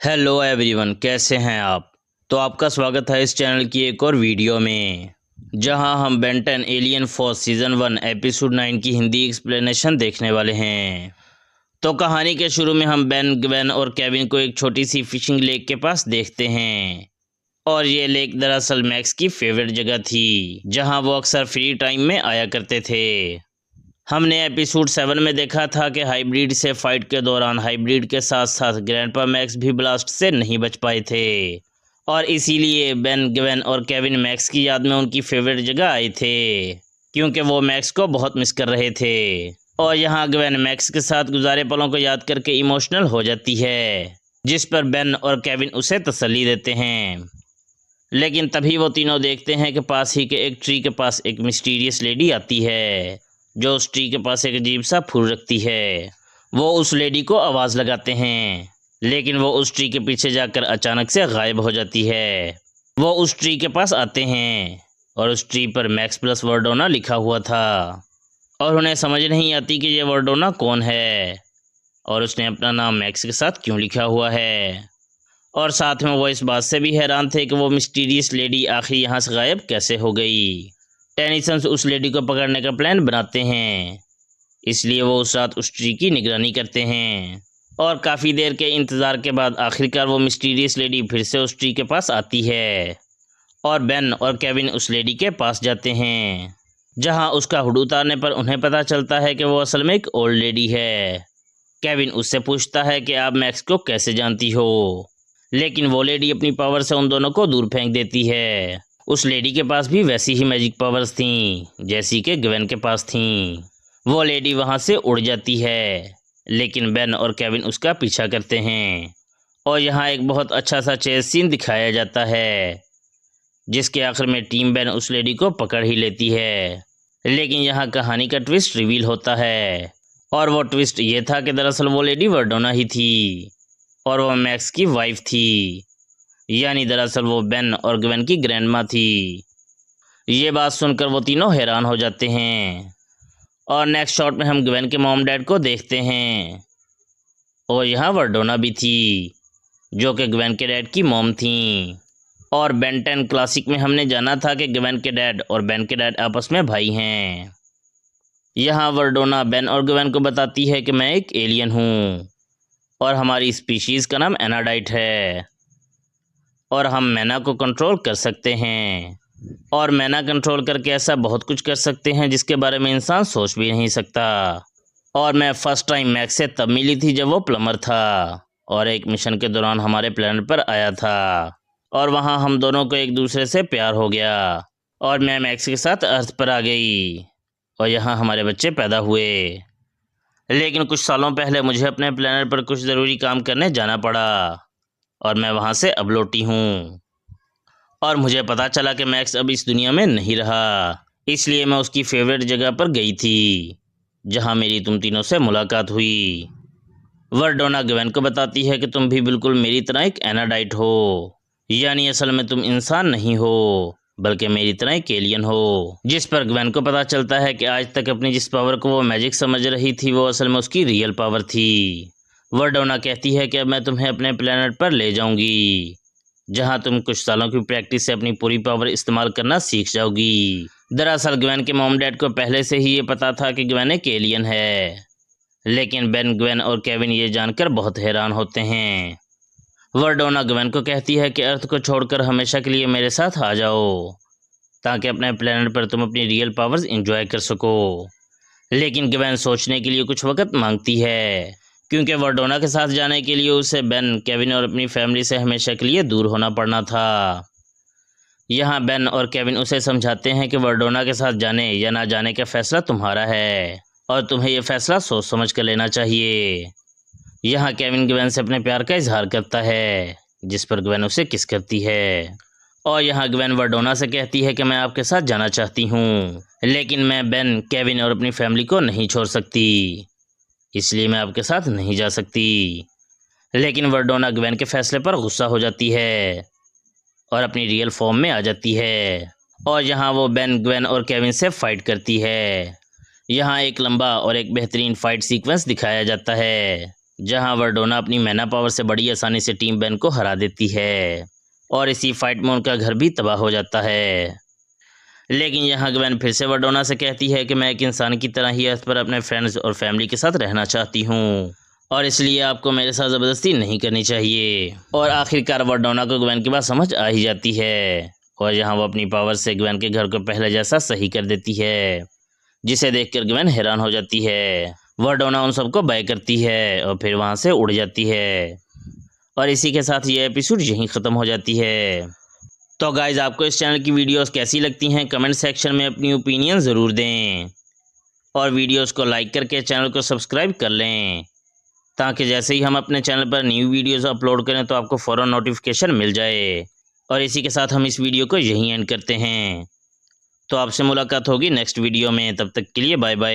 Hello everyone, कैसे हैं आप। तो आपका स्वागत है इस चैनल की एक और वीडियो में, जहां हम Ben 10 alien force season 1 episode 9 की हिंदी एक्सप्लेनेशन देखने वाले हैं। तो कहानी के शुरू में हम बेन, ग्वेन और केविन को एक छोटी सी फिशिंग लेक के पास देखते हैं। और ये लेक दरअसल मैक्स की फेवरेट जगह थी, जहां वो अक्सर फ्री टाइम में आया करते थे। हमने एपिसोड 7 में देखा था कि हाइब्रिड से फाइट के दौरान हाइब्रिड के साथ साथ ग्रैंडपा मैक्स भी ब्लास्ट से नहीं बच पाए थे, और इसीलिए बेन, ग्वेन और केविन मैक्स की याद में उनकी फेवरेट जगह आए थे, क्योंकि वो मैक्स को बहुत मिस कर रहे थे। और यहाँ ग्वेन मैक्स के साथ गुजारे पलों को याद करके इमोशनल हो जाती है, जिस पर बेन और केविन उसे तसल्ली देते हैं। लेकिन तभी वो तीनों देखते हैं कि पास ही के एक ट्री के पास एक मिस्टीरियस लेडी आती है, जो उस ट्री के पास एक अजीब सा फूल रखती है। वो उस लेडी को आवाज़ लगाते हैं, लेकिन वो उस ट्री के पीछे जाकर अचानक से गायब हो जाती है। वो उस ट्री के पास आते हैं और उस ट्री पर मैक्स प्लस वर्डोना लिखा हुआ था, और उन्हें समझ नहीं आती कि ये वर्डोना कौन है और उसने अपना नाम मैक्स के साथ क्यों लिखा हुआ है। और साथ में वो इस बात से भी हैरान थे कि वो मिस्टीरियस लेडी आखिर यहाँ से गायब कैसे हो गई। टेनिसंस उस लेडी को पकड़ने का प्लान बनाते हैं, इसलिए वो उस रात उस ट्री की निगरानी करते हैं। और काफ़ी देर के इंतज़ार के बाद आखिरकार वो मिस्टीरियस लेडी फिर से उस ट्री के पास आती है, और बेन और केविन उस लेडी के पास जाते हैं, जहां उसका हुड उतारने पर उन्हें पता चलता है कि वो असल में एक ओल्ड लेडी है। केविन उससे पूछता है कि आप मैक्स को कैसे जानती हो, लेकिन वो लेडी अपनी पावर से उन दोनों को दूर फेंक देती है। उस लेडी के पास भी वैसी ही मैजिक पावर्स थीं, जैसी कि ग्वेन के पास थीं। वो लेडी वहां से उड़ जाती है, लेकिन बेन और केविन उसका पीछा करते हैं। और यहाँ एक बहुत अच्छा सा चेस सीन दिखाया जाता है, जिसके आखिर में टीम बेन उस लेडी को पकड़ ही लेती है। लेकिन यहाँ कहानी का ट्विस्ट रिवील होता है, और वो ट्विस्ट ये था कि दरअसल वो लेडी वर्डोना ही थी, और वो मैक्स की वाइफ थी, यानी दरअसल वो बेन और ग्वेन की ग्रैंडमा थी। ये बात सुनकर वो तीनों हैरान हो जाते हैं, और नेक्स्ट शॉट में हम ग्वेन के मॉम डैड को देखते हैं, और यहाँ वर्डोना भी थी, जो कि ग्वेन के डैड की मॉम थी। और बेन 10 क्लासिक में हमने जाना था कि ग्वेन के डैड और बेन के डैड आपस में भाई हैं। यहाँ वर्डोना बेन और ग्वेन को बताती है कि मैं एक एलियन हूँ, और हमारी स्पीशीज़ का नाम एनाडाइट है, और हम मैना को कंट्रोल कर सकते हैं, और मैना कंट्रोल करके ऐसा बहुत कुछ कर सकते हैं जिसके बारे में इंसान सोच भी नहीं सकता। और मैं फर्स्ट टाइम मैक्स से तब मिली थी जब वो प्लम्बर था, और एक मिशन के दौरान हमारे प्लेनेट पर आया था, और वहाँ हम दोनों को एक दूसरे से प्यार हो गया, और मैं मैक्स के साथ अर्थ पर आ गई, और यहाँ हमारे बच्चे पैदा हुए। लेकिन कुछ सालों पहले मुझे अपने प्लेनेट पर कुछ ज़रूरी काम करने जाना पड़ा, और मैं वहाँ से अब लौटी हूँ, और मुझे पता चला कि मैक्स अब इस दुनिया में नहीं रहा। इसलिए मैं उसकी फेवरेट जगह पर गई थी, जहाँ मेरी तुम तीनों से मुलाकात हुई। वर्डोना ग्वेन को बताती है कि तुम भी बिल्कुल मेरी तरह एक एनाडाइट हो, यानी असल में तुम इंसान नहीं हो, बल्कि मेरी तरह एक एलियन हो। जिस पर ग्वेन को पता चलता है कि आज तक अपनी जिस पावर को वो मैजिक समझ रही थी, वो असल में उसकी रियल पावर थी। वर्डोना कहती है कि अब मैं तुम्हें अपने प्लेनेट पर ले जाऊंगी, जहां तुम कुछ सालों की प्रैक्टिस से अपनी पूरी पावर इस्तेमाल करना सीख जाओगी। दरअसल ग्वेन के मॉम डैड को पहले से ही ये पता था कि ग्वेन एक एलियन है, लेकिन बेन, ग्वेन और केविन ये जानकर बहुत हैरान होते हैं। वर्डोना ग्वेन को कहती है कि अर्थ को छोड़कर हमेशा के लिए मेरे साथ आ जाओ, ताकि अपने प्लेनेट पर तुम अपनी रियल पावर्स एंजॉय कर सको। लेकिन ग्वेन सोचने के लिए कुछ वक्त मांगती है, क्योंकि वर्डोना के साथ जाने के लिए उसे बेन, केविन और अपनी फैमिली से हमेशा के लिए दूर होना पड़ना था। यहाँ बेन और केविन उसे समझाते हैं कि वर्डोना के साथ जाने या ना जाने का फैसला तुम्हारा है, और तुम्हें यह फैसला सोच समझ कर लेना चाहिए। यहाँ केविन ग्वेन से अपने प्यार का इजहार करता है, जिस पर ग्वेन उसे किस करती है। और यहाँ ग्वेन वर्डोना से कहती है कि मैं आपके साथ जाना चाहती हूँ, लेकिन मैं बेन, केविन और अपनी फैमिली को नहीं छोड़ सकती, इसलिए मैं आपके साथ नहीं जा सकती। लेकिन वर्डोना ग्वेन के फैसले पर गुस्सा हो जाती है, और अपनी रियल फॉर्म में आ जाती है, और यहाँ वो बेन, ग्वेन और केविन से फाइट करती है। यहाँ एक लंबा और एक बेहतरीन फाइट सीक्वेंस दिखाया जाता है, जहां वर्डोना अपनी मैना पावर से बड़ी आसानी से टीम बेन को हरा देती है और इसी फाइट में उनका घर भी तबाह हो जाता है। लेकिन यहाँ ग्वेन फिर से वर्डोना से कहती है कि मैं एक इंसान की तरह ही अर्थ पर अपने फ्रेंड्स और फैमिली के साथ रहना चाहती हूँ और इसलिए आपको मेरे साथ ज़बरदस्ती नहीं करनी चाहिए। और आखिरकार वर्डोना को ग्वेन की बात समझ आ ही जाती है और यहाँ वो अपनी पावर से ग्वेन के घर को पहले जैसा सही कर देती है, जिसे देखकर ग्वेन हैरान हो जाती है। वर्डोना उन सबको बाय करती है और फिर वहाँ से उड़ जाती है और इसी के साथ ये एपिसोड यहीं ख़त्म हो जाती है। तो गाइज़, आपको इस चैनल की वीडियोस कैसी लगती हैं कमेंट सेक्शन में अपनी ओपिनियन ज़रूर दें और वीडियोस को लाइक करके चैनल को सब्सक्राइब कर लें ताकि जैसे ही हम अपने चैनल पर न्यू वीडियोस अपलोड करें तो आपको फ़ौरन नोटिफिकेशन मिल जाए। और इसी के साथ हम इस वीडियो को यहीं एंड करते हैं। तो आपसे मुलाकात होगी नेक्स्ट वीडियो में, तब तक के लिए बाय बाय।